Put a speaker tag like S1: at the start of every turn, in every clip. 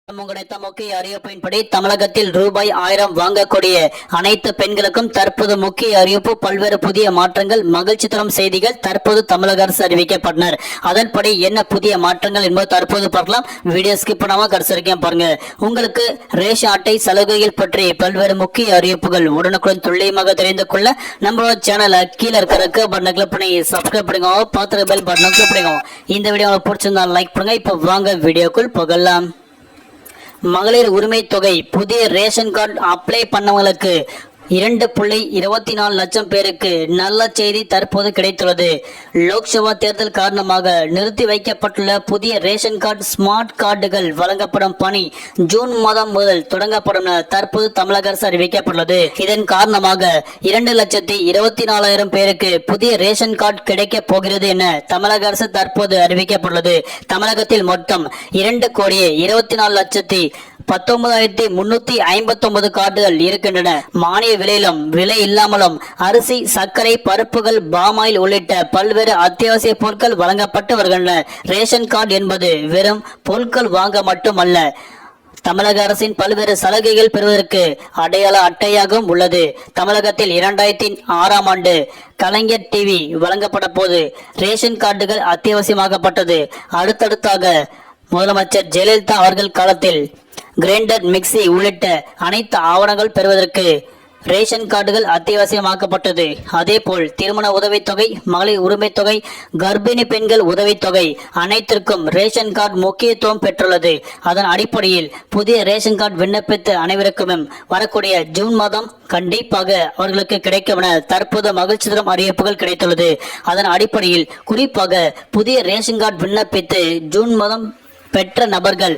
S1: கிடைத்த முக்கிய அறிவிப்பின்படி தமிழகத்தில் ரூபாய் 1000 வாங்கக்கூடிய அனைத்து பெண்களுக்கும் தற்போது முக்கிய அறிவிப்பு. பல்வேறு புதிய மாற்றங்கள், மகிழ்ச்சி தரும் செய்திகள் தற்போது தமிழக அரசு அறிவிக்கப்பட்டனர். அதன்படி என்ன புதிய மாற்றங்கள் என்பது தற்போது பார்க்கலாம். வீடியோ ஸ்கிப் பண்ணாம கடைசி வரைக்கும் பாருங்க. உங்களுக்கு ரேஷன் அட்டை சலுகைகள் பற்றி பல்வேறு முக்கிய அறிவிப்புகள் உடனுக்குடன் துல்லியமாக தெரிந்து கொள்ள நம்மளோட சேனலை கீழே இருக்கிற பட்டனை கிளிக் பண்ணி சப்ஸ்கிரைப் பண்ணுங்க. பார்த்து பெல் பட்டனை கிளிக் பண்ணுங்க. இந்த வீடியோ உங்களுக்கு பிடிச்சிருந்தா லைக் பண்ணுங்க. இப்போ வாங்க வீடியோக்குள் போகலாம். மகளிர் உரிமை தொகை புதிய ரேஷன் கார்டு அப்ளை பண்ணவங்களுக்கு 2.24 லட்சம் பேருக்கு நல்ல செய்தி தற்போது கிடைத்துள்ளது. லோக்சபா தேர்தல் காரணமாக நிறுத்தி வைக்கப்பட்டுள்ள புதிய ரேஷன் கார்டு, ஸ்மார்ட் கார்டுகள் வழங்கப்படும் பணி ஜூன் மாதம் முதல் தொடங்கப்படும் என தற்போது தமிழக அரசு அறிவிக்கப்பட்டுள்ளது. இதன் காரணமாக 2,24,000 பேருக்கு புதிய ரேஷன் கார்டு கிடைக்க போகிறது என தமிழக அரசு தற்போது அறிவிக்கப்பட்டுள்ளது. தமிழகத்தில் மொத்தம் 2,19,359 கார்டுகள் இருக்கின்றன. மானிய விலையிலும் விலை இல்லாமலும் அரிசி, சர்க்கரை, பருப்புகள், பாமாயில் உள்ளிட்ட பல்வேறு அத்தியாவசிய பொருட்கள் வழங்கப்பட்டு வருகின்றன. ரேஷன் கார்டு என்பது வெறும் பொருட்கள் வாங்க மட்டுமல்ல, தமிழக அரசின் பல்வேறு சலுகைகள் பெறுவதற்கு அடையாள அட்டையாகவும் உள்ளது. தமிழகத்தில் 2006ஆம் ஆண்டு கலைஞர் டிவி வழங்கப்பட போது ரேஷன் கார்டுகள் அத்தியாவசியமாகப்பட்டது. அடுத்தடுத்தாக முதலமைச்சர் ஜெயலலிதா அவர்கள் காலத்தில் கிரைண்டர், மிக்சி உள்ளிட்ட அனைத்து ஆவணங்கள் பெறுவதற்கு ரேஷன் கார்டுகள் அத்தியாவசியமாக்கப்பட்டது. அதேபோல் திருமண உதவித்தொகை, மகளிர் உரிமை தொகை, கர்ப்பிணி பெண்கள் உதவித்தொகை அனைத்திற்கும் ரேஷன் கார்டு முக்கியத்துவம் பெற்றுள்ளது. அதன் அடிப்படையில் புதிய ரேஷன் கார்டு விண்ணப்பித்த அனைவருக்கும் வரக்கூடிய ஜூன் மாதம் கண்டிப்பாக அவர்களுக்கு கிடைக்கும் என தற்போது மகிழ்ச்சி தரும் அறிவிப்புகள் கிடைத்துள்ளது. அதன் அடிப்படையில் குறிப்பாக புதிய ரேஷன் கார்டு விண்ணப்பித்து ஜூன் மாதம் பெற்ற நபர்கள்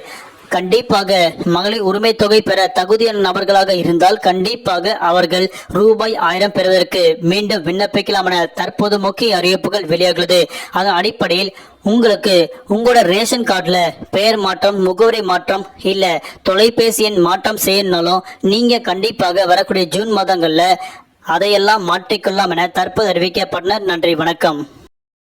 S1: கண்டிப்பாக மகளிர் உரிமை தொகை பெற தகுதியான நபர்களாக இருந்தால் கண்டிப்பாக அவர்கள் ரூபாய் 1000 பெறுவதற்கு மீண்டும் விண்ணப்பிக்கலாம் என தற்போது முக்கிய அறிவிப்புகள் வெளியாகிறது. அதன் அடிப்படையில் உங்களுக்கு உங்களோட ரேஷன் கார்டுல பெயர் மாற்றம், முகவரி மாற்றம், இல்ல தொலைபேசி எண் மாற்றம் செய்யணும்னாலும் நீங்க கண்டிப்பாக வரக்கூடிய ஜூன் மாதங்கள்ல அதையெல்லாம் மாற்றிக்கொள்ளலாம் என தற்போது அறிவிக்கப்பட்டனர். நன்றி, வணக்கம்.